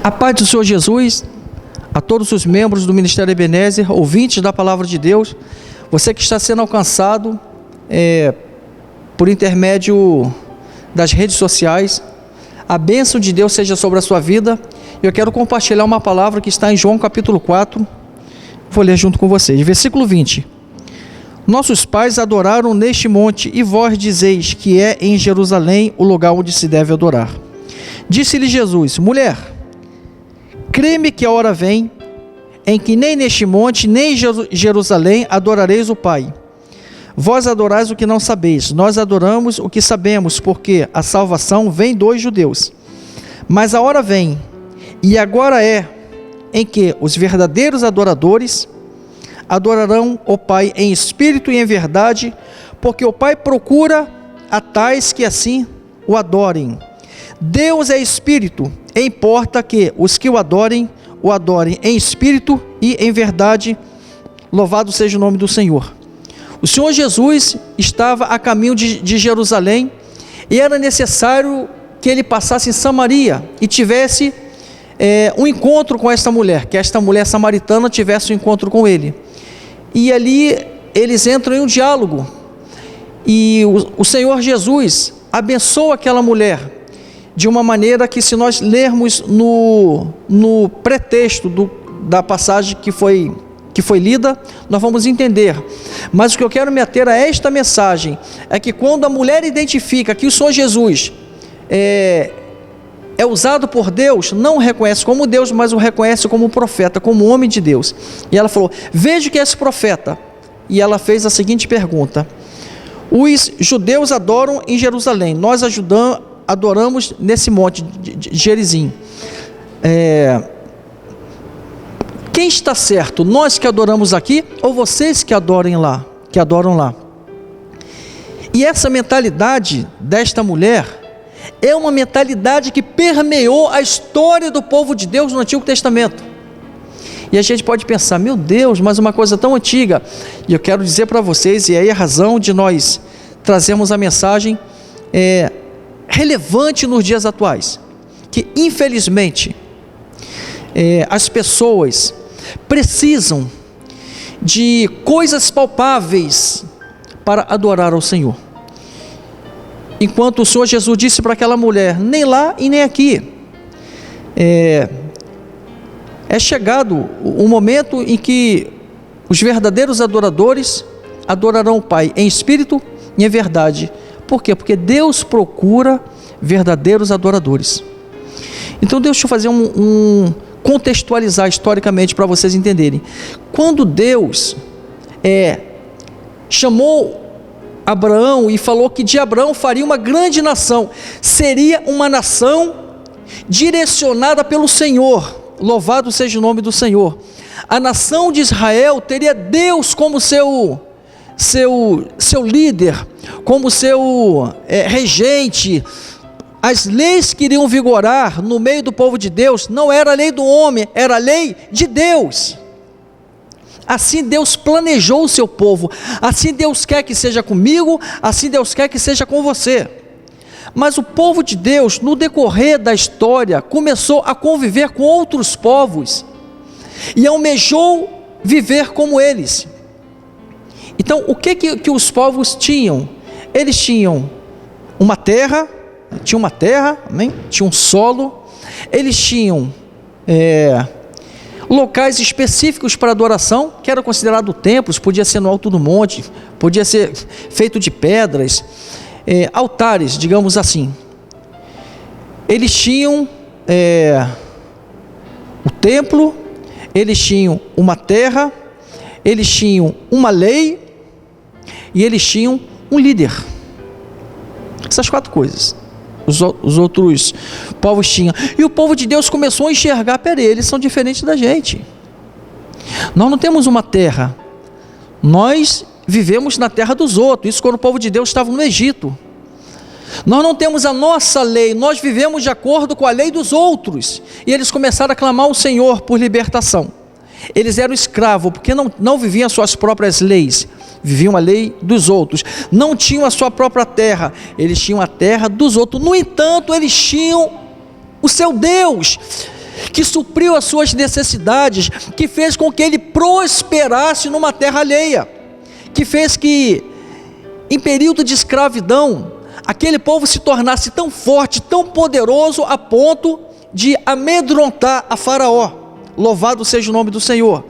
A paz do Senhor Jesus, a todos os membros do Ministério Ebenezer, ouvintes da Palavra de Deus, você que está sendo alcançado por intermédio das redes sociais, a bênção de Deus seja sobre a sua vida. Eu quero compartilhar uma palavra que está em João capítulo 4, vou ler junto com vocês, versículo 20. Nossos pais adoraram neste monte, e vós dizeis que é em Jerusalém o lugar onde se deve adorar. Disse-lhe Jesus: mulher, crê-me que a hora vem, em que nem neste monte, nem em Jerusalém adorareis o Pai. Vós adorais o que não sabeis, nós adoramos o que sabemos, porque a salvação vem dos judeus. Mas a hora vem, e agora é, em que os verdadeiros adoradores adorarão o Pai em espírito e em verdade, porque o Pai procura a tais que assim o adorem. Deus é espírito, e importa que os que o adorem em espírito e em verdade. Louvado seja o nome do Senhor. O Senhor Jesus estava a caminho de Jerusalém, e era necessário que ele passasse em Samaria e tivesse um encontro com esta mulher, que esta mulher samaritana tivesse um encontro com ele. E ali eles entram em um diálogo, e o Senhor Jesus abençoa aquela mulher de uma maneira que, se nós lermos no pretexto da passagem que foi lida, nós vamos entender. Mas o que eu quero me ater a esta mensagem é que quando a mulher identifica que o Senhor Jesus é usado por Deus, não o reconhece como Deus, mas o reconhece como profeta, como homem de Deus. E ela falou: veja que é esse profeta. E ela fez a seguinte pergunta: os judeus adoram em Jerusalém, nós adoramos nesse monte de Gerizim. Quem está certo? Nós que adoramos aqui, ou vocês que adoram lá? E essa mentalidade desta mulher é uma mentalidade que permeou a história do povo de Deus no Antigo Testamento. E a gente pode pensar: meu Deus, mas uma coisa tão antiga. E eu quero dizer para vocês, e aí a razão de nós trazermos a mensagem relevante nos dias atuais, que infelizmente as pessoas precisam de coisas palpáveis para adorar ao Senhor. Enquanto o Senhor Jesus disse para aquela mulher: nem lá e nem aqui. É chegado o momento em que os verdadeiros adoradores adorarão o Pai em espírito e em verdade. Por quê? Porque Deus procura verdadeiros adoradores. Então deixa eu fazer contextualizar historicamente para vocês entenderem. Quando Deus chamou Abraão e falou que de Abraão faria uma grande nação, seria uma nação direcionada pelo Senhor. Louvado seja o nome do Senhor. A nação de Israel teria Deus como seu líder, como seu regente. As leis que iriam vigorar no meio do povo de Deus não era a lei do homem, era a lei de Deus. Assim Deus planejou o seu povo, assim Deus quer que seja comigo, assim Deus quer que seja com você. Mas o povo de Deus, no decorrer da história, começou a conviver com outros povos e almejou viver como eles. Então, o que os povos tinham? Eles tinham uma terra, amém? Tinha um solo, eles tinham locais específicos para adoração, que era considerado templos, podia ser no alto do monte, podia ser feito de pedras, altares, digamos assim. Eles tinham o templo, eles tinham uma terra, eles tinham uma lei e eles tinham um líder. Essas 4 coisas os outros povos tinham. E o povo de Deus começou a enxergar: peraí, eles são diferentes da gente. Nós não temos uma terra, nós vivemos na terra dos outros. Isso quando o povo de Deus estava no Egito. Nós não temos a nossa lei, nós vivemos de acordo com a lei dos outros. E eles começaram a clamar ao Senhor por libertação. Eles eram escravos, porque não viviam as suas próprias leis, viviam a lei dos outros. Não tinham a sua própria terra, eles tinham a terra dos outros. No entanto, eles tinham o seu Deus. que supriu as suas necessidades, que fez com que ele prosperasse numa terra alheia, que fez que, em período de escravidão, aquele povo se tornasse tão forte, tão poderoso, a ponto de amedrontar a Faraó. Louvado seja o nome do Senhor.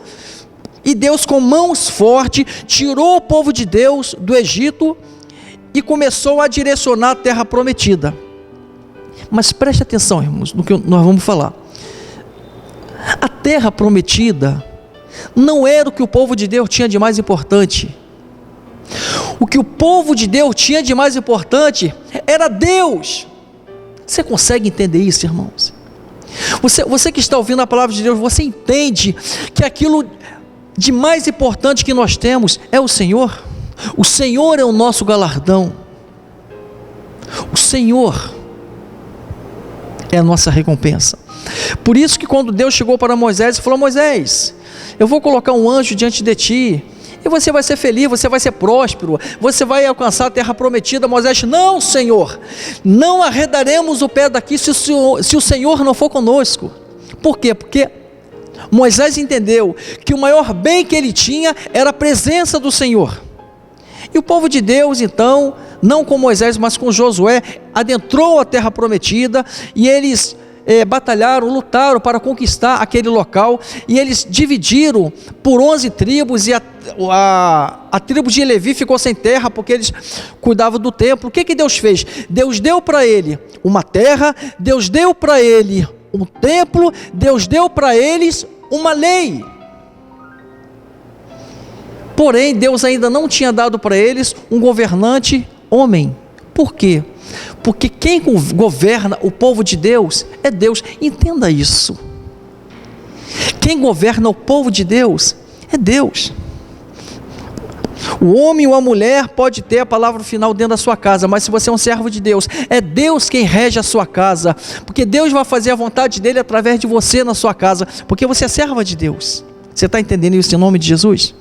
E Deus, com mãos fortes, tirou o povo de Deus do Egito e começou a direcionar a terra prometida. Mas preste atenção, irmãos, no que nós vamos falar. A terra prometida não era o que o povo de Deus tinha de mais importante. O que o povo de Deus tinha de mais importante era Deus. Você consegue entender isso, irmãos? Você que está ouvindo a palavra de Deus, você entende que aquilo de mais importante que nós temos é o Senhor? O Senhor é o nosso galardão. O Senhor é a nossa recompensa. Por isso que quando Deus chegou para Moisés e falou: Moisés, eu vou colocar um anjo diante de ti, e você vai ser feliz, você vai ser próspero, você vai alcançar a terra prometida. Moisés: não, Senhor, não arredaremos o pé daqui se o Senhor não for conosco. Por quê? Porque Moisés entendeu que o maior bem que ele tinha era a presença do Senhor. E o povo de Deus, então, não com Moisés, mas com Josué, adentrou a terra prometida, e eles batalharam, lutaram para conquistar aquele local, e eles dividiram por 11 tribos, e a tribo de Levi ficou sem terra, porque eles cuidavam do templo. O que Deus fez? Deus deu para ele uma terra, Deus deu para ele um templo, Deus deu para eles uma lei. Porém, Deus ainda não tinha dado para eles um governante homem. Por quê? Porque quem governa o povo de Deus é Deus. Entenda isso. Quem governa o povo de Deus é Deus. O homem ou a mulher pode ter a palavra final dentro da sua casa, mas se você é um servo de Deus, é Deus quem rege a sua casa, porque Deus vai fazer a vontade dele através de você na sua casa, porque você é serva de Deus. Você está entendendo isso em nome de Jesus?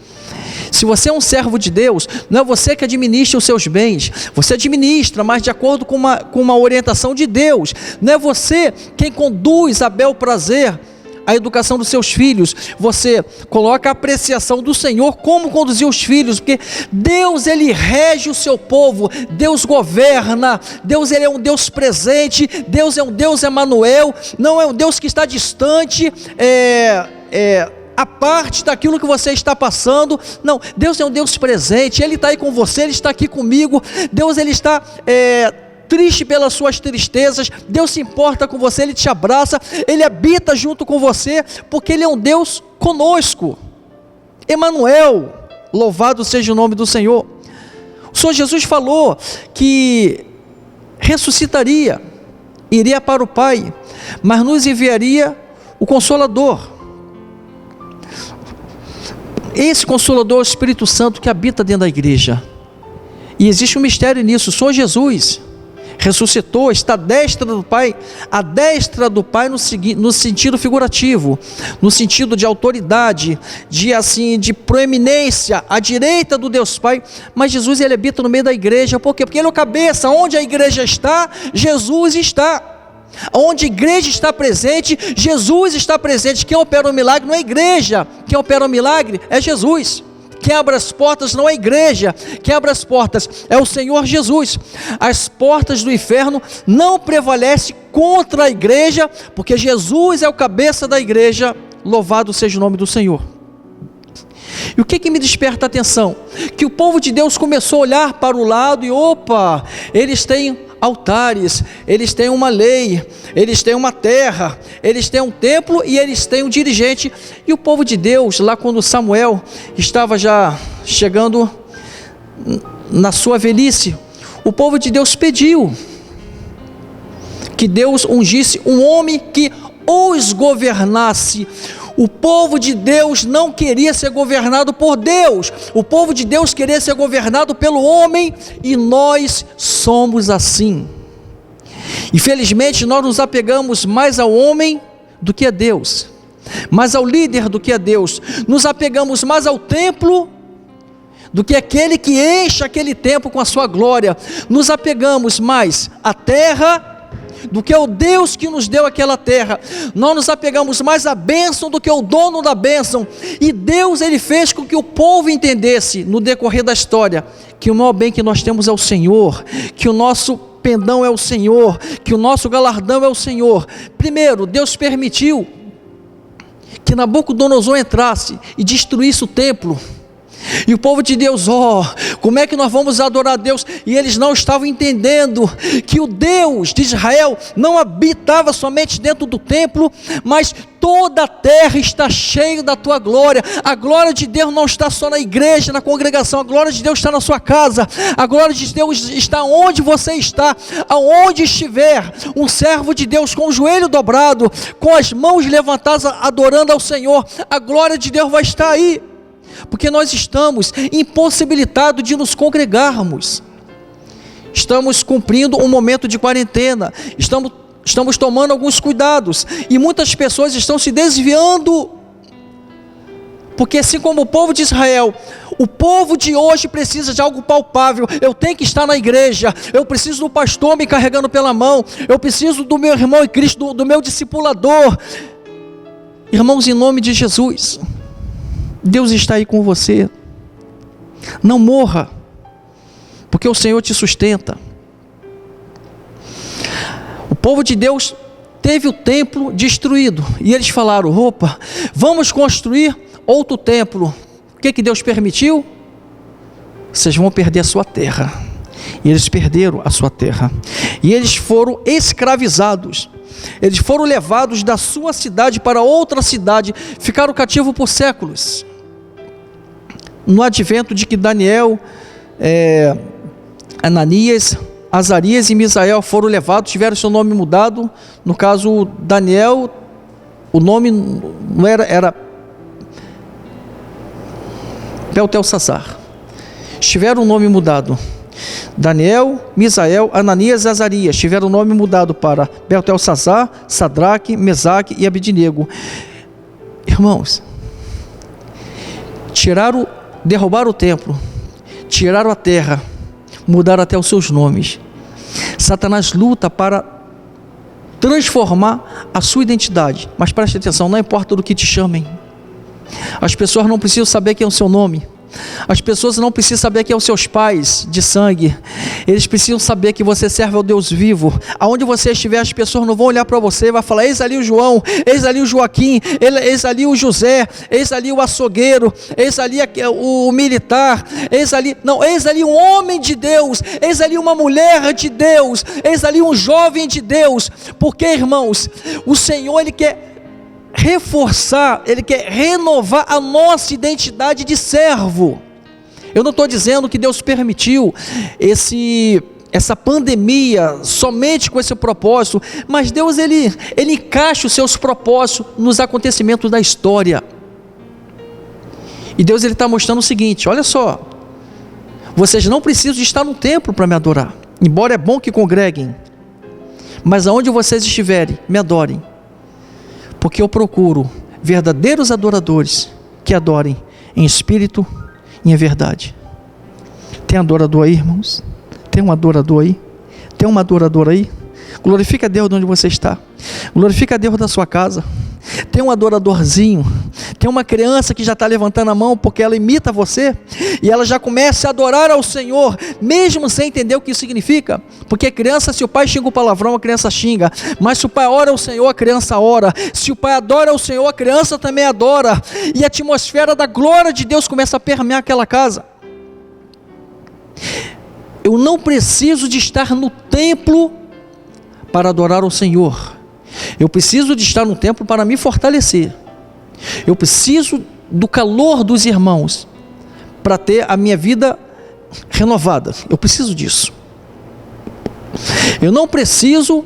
Se você é um servo de Deus, não é você que administra os seus bens, você administra, mas de acordo com uma orientação de Deus. Não é você quem conduz a bel prazer a educação dos seus filhos. Você coloca a apreciação do Senhor como conduzir os filhos, porque Deus, ele rege o seu povo, Deus governa, Deus, ele é um Deus presente, Deus é um Deus Emanuel, não é um Deus que está distante, a parte daquilo que você está passando. Não, Deus é um Deus presente, Ele está aí com você, Ele está aqui comigo. Deus, Ele está triste pelas suas tristezas, Deus se importa com você, Ele te abraça, Ele habita junto com você, porque Ele é um Deus conosco. Emanuel, louvado seja o nome do Senhor. O Senhor Jesus falou que ressuscitaria, iria para o Pai, mas nos enviaria o Consolador. Esse Consolador é o Espírito Santo que habita dentro da igreja, e existe um mistério nisso. O Senhor Jesus ressuscitou, está à destra do Pai, a destra do Pai no sentido figurativo, no sentido de autoridade, de proeminência, à direita do Deus Pai. Mas Jesus, ele habita no meio da igreja. Por quê? Porque ele é o cabeça. Onde a igreja está, Jesus está. Onde a igreja está presente, Jesus está presente. Quem opera o milagre não é a igreja, quem opera o milagre é Jesus. Quem abre as portas não é a igreja, quem abre as portas é o Senhor Jesus. As portas do inferno não prevalecem contra a igreja, porque Jesus é o cabeça da igreja. Louvado seja o nome do Senhor. E o que me desperta a atenção? Que o povo de Deus começou a olhar para o lado e opa, eles têm altares, eles têm uma lei, eles têm uma terra, eles têm um templo e eles têm um dirigente. E o povo de Deus, lá quando Samuel estava já chegando na sua velhice, o povo de Deus pediu que Deus ungisse um homem que os governasse. O povo de Deus não queria ser governado por Deus, o povo de Deus queria ser governado pelo homem, e nós somos assim. Infelizmente nós nos apegamos mais ao homem do que a Deus, mais ao líder do que a Deus, nos apegamos mais ao templo do que aquele que enche aquele templo com a sua glória, nos apegamos mais à terra do que o Deus que nos deu aquela terra. Nós nos apegamos mais à bênção do que o dono da bênção. E Deus, Ele fez com que o povo entendesse, no decorrer da história, que o maior bem que nós temos é o Senhor, que o nosso pendão é o Senhor, que o nosso galardão é o Senhor. Primeiro, Deus permitiu que Nabucodonosor entrasse e destruísse o templo. E o povo de Deus, como é que nós vamos adorar a Deus? E eles não estavam entendendo que o Deus de Israel não habitava somente dentro do templo, mas toda a terra está cheia da tua glória. A glória de Deus não está só na igreja, na congregação, a glória de Deus está na sua casa, a glória de Deus está onde você está, aonde estiver um servo de Deus com o joelho dobrado, com as mãos levantadas adorando ao Senhor, a glória de Deus vai estar aí. Porque nós estamos impossibilitados de nos congregarmos, estamos cumprindo um momento de quarentena, estamos tomando alguns cuidados, e muitas pessoas estão se desviando, porque assim como o povo de Israel, o povo de hoje precisa de algo palpável. Eu tenho que estar na igreja, eu preciso do pastor me carregando pela mão, eu preciso do meu irmão em Cristo, do meu discipulador. Irmãos, em nome de Jesus, Deus está aí com você. Não morra, porque o Senhor te sustenta. O povo de Deus teve o templo destruído, e eles falaram: opa, vamos construir outro templo. O que Deus permitiu? Vocês vão perder a sua terra. E eles perderam a sua terra, e eles foram escravizados. Eles foram levados da sua cidade para outra cidade, ficaram cativos por séculos. No advento de que Daniel, Ananias, Azarias e Misael foram levados, tiveram seu nome mudado. No caso Daniel, o nome não era Beltesazar, tiveram o nome mudado. Daniel, Misael, Ananias e Azarias tiveram o nome mudado para Beltesazar, Sadraque, Mesaque e Abednego. Irmãos, derrubaram o templo, tiraram a terra, mudaram até os seus nomes. Satanás luta para transformar a sua identidade, mas preste atenção, não importa do que te chamem, as pessoas não precisam saber quem é o seu nome, as pessoas não precisam saber quem são os seus pais de sangue, eles precisam saber que você serve ao Deus vivo. Aonde você estiver, as pessoas não vão olhar para você e vai falar: eis ali o João, eis ali o Joaquim, eis ali o José, eis ali o açougueiro, eis ali o militar, eis ali um homem de Deus, eis ali uma mulher de Deus, eis ali um jovem de Deus. Porque, irmãos, o Senhor, Ele quer reforçar, Ele quer renovar a nossa identidade de servo. Eu não estou dizendo que Deus permitiu essa pandemia somente com esse propósito, mas Deus ele encaixa os seus propósitos nos acontecimentos da história. E Deus está mostrando o seguinte: olha só, vocês não precisam de estar no templo para me adorar, embora é bom que congreguem, mas aonde vocês estiverem, me adorem, porque eu procuro verdadeiros adoradores que adorem em espírito e em verdade. Tem adorador aí, irmãos? Tem um adorador aí? Tem uma adoradora aí? Glorifica a Deus de onde você está, glorifica a Deus da sua casa. Tem um adoradorzinho, tem uma criança que já está levantando a mão porque ela imita você, e ela já começa a adorar ao Senhor, mesmo sem entender o que isso significa. Porque criança, se o pai xinga o palavrão, a criança xinga, mas se o pai ora ao Senhor, a criança ora. Se o pai adora ao Senhor, a criança também adora, e a atmosfera da glória de Deus começa a permear aquela casa. Eu não preciso de estar no templo para adorar ao Senhor, eu preciso de estar no templo para me fortalecer, eu preciso do calor dos irmãos para ter a minha vida renovada, eu preciso disso. Eu não preciso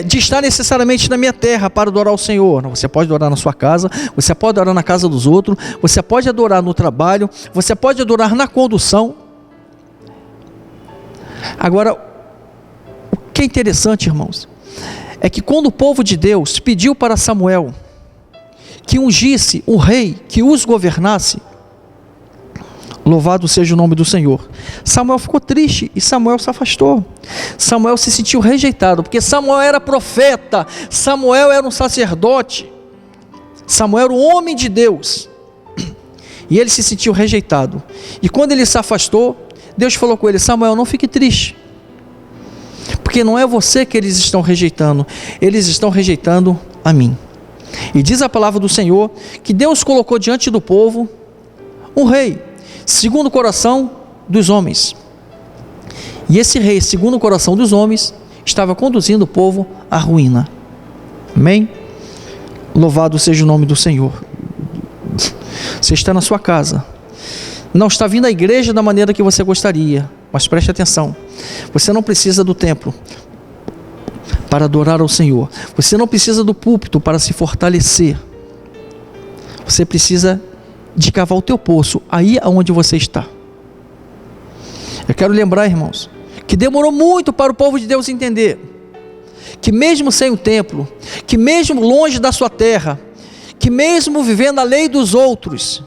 de estar necessariamente na minha terra para adorar o Senhor. Você pode adorar na sua casa, você pode adorar na casa dos outros, você pode adorar no trabalho, você pode adorar na condução. Agora, o que é interessante, irmãos, é que quando o povo de Deus pediu para Samuel que ungisse um rei que os governasse, Louvado seja o nome do Senhor. Samuel ficou triste e Samuel se afastou. Samuel se sentiu rejeitado, porque Samuel era profeta, Samuel era um sacerdote, Samuel era um homem de Deus, e ele se sentiu rejeitado. E quando ele se afastou, Deus falou com ele: Samuel, não fique triste, porque não é você que eles estão rejeitando, eles estão rejeitando a mim. E diz a palavra do Senhor que Deus colocou diante do povo um rei segundo o coração dos homens, e esse rei segundo o coração dos homens estava conduzindo o povo à ruína. Amém? Louvado seja o nome do Senhor. Você está na sua casa, não está vindo à igreja da maneira que você gostaria, mas preste atenção, você não precisa do templo para adorar ao Senhor, você não precisa do púlpito para se fortalecer, você precisa de cavar o teu poço aí aonde você está. Eu quero lembrar, irmãos, que demorou muito para o povo de Deus entender que mesmo sem o templo, que mesmo longe da sua terra, que mesmo vivendo a lei dos outros,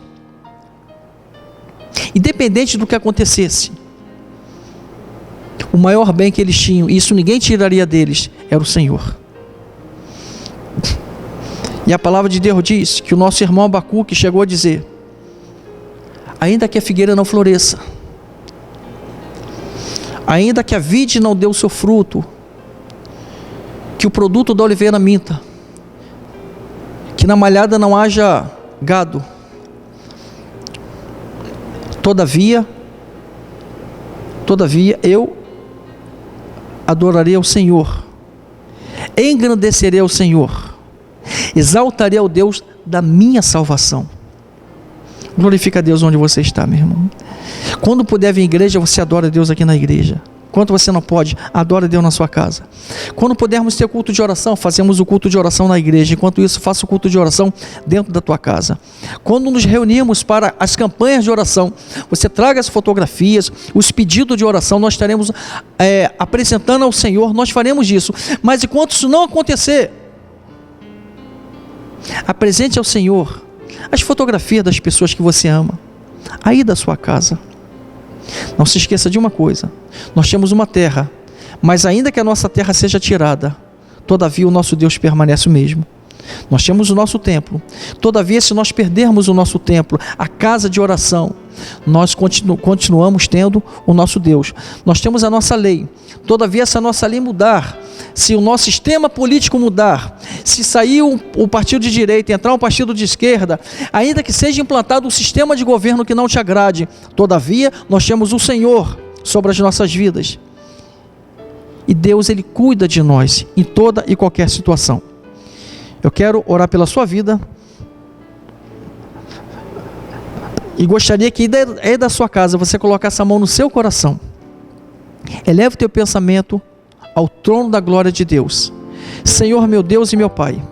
independente do que acontecesse, o maior bem que eles tinham, e isso ninguém tiraria deles, era o Senhor. E a palavra de Deus diz que o nosso irmão Abacuque chegou a dizer: ainda que a figueira não floresça, ainda que a vide não dê o seu fruto, que o produto da oliveira minta, que na malhada não haja gado, todavia eu adorarei ao Senhor, engrandecerei ao Senhor, exaltarei ao Deus da minha salvação. Glorifica a Deus onde você está, meu irmão. Quando puder vir à igreja, você adora a Deus aqui na igreja. Quando você não pode, adora a Deus na sua casa. Quando pudermos ter culto de oração, fazemos o culto de oração na igreja. Enquanto isso, faça o culto de oração dentro da tua casa. Quando nos reunimos para as campanhas de oração, você traga as fotografias, os pedidos de oração, nós estaremos apresentando ao Senhor, nós faremos isso. Mas enquanto isso não acontecer, apresente ao Senhor as fotografias das pessoas que você ama, aí da sua casa. Não se esqueça de uma coisa: nós temos uma terra, mas ainda que a nossa terra seja tirada, todavia o nosso Deus permanece o mesmo. Nós temos o nosso templo, todavia se nós perdermos o nosso templo, a casa de oração, nós continuamos tendo o nosso Deus. Nós temos a nossa lei, todavia se a nossa lei mudar, se o nosso sistema político mudar, se sair o partido de direita e entrar um partido de esquerda, ainda que seja implantado um sistema de governo que não te agrade, todavia nós temos o Senhor sobre as nossas vidas, e Deus, Ele cuida de nós em toda e qualquer situação. Eu quero orar pela sua vida e gostaria que aí da sua casa você colocasse a mão no seu coração. Eleve o teu pensamento ao trono da glória de Deus. Senhor, meu Deus e meu Pai,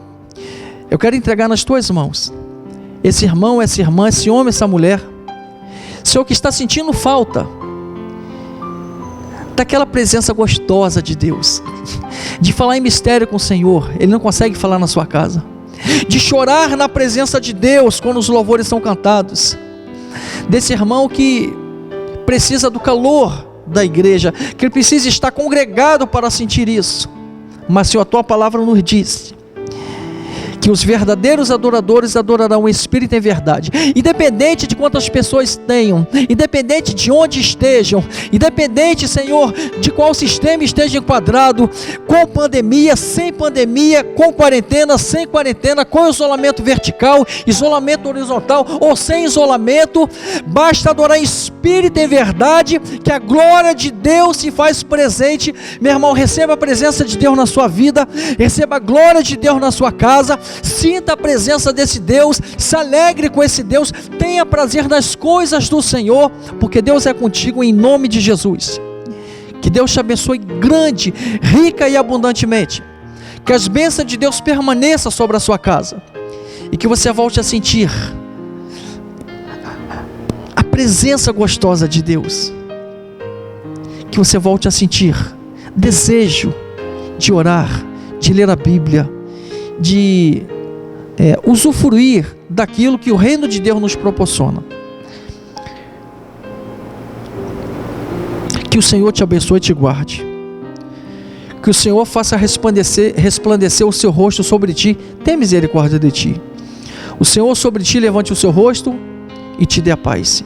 eu quero entregar nas tuas mãos esse irmão, essa irmã, esse homem, essa mulher, Senhor, que está sentindo falta daquela presença gostosa de Deus, de falar em mistério com o Senhor, ele não consegue falar na sua casa, de chorar na presença de Deus quando os louvores são cantados, desse irmão que precisa do calor da igreja, que ele precisa estar congregado para sentir isso. Mas Senhor, a tua palavra nos diz que os verdadeiros adoradores adorarão o Espírito em verdade, independente de quantas pessoas tenham, independente de onde estejam, independente, Senhor, de qual sistema esteja enquadrado, com pandemia, sem pandemia, com quarentena, sem quarentena, com isolamento vertical, isolamento horizontal ou sem isolamento, basta adorar em Espírito em verdade, que a glória de Deus se faz presente. Meu irmão, receba a presença de Deus na sua vida, receba a glória de Deus na sua casa, sinta a presença desse Deus, se alegre com esse Deus, tenha prazer nas coisas do Senhor, porque Deus é contigo em nome de Jesus. Que Deus te abençoe grande, rica e abundantemente, que as bênçãos de Deus permaneçam sobre a sua casa, e que você volte a sentir a presença gostosa de Deus, que você volte a sentir desejo de orar, de ler a Bíblia, de usufruir daquilo que o reino de Deus nos proporciona. Que o Senhor te abençoe e te guarde. Que o Senhor faça resplandecer o seu rosto sobre ti, tenha misericórdia de ti. O Senhor sobre ti levante o seu rosto e te dê a paz.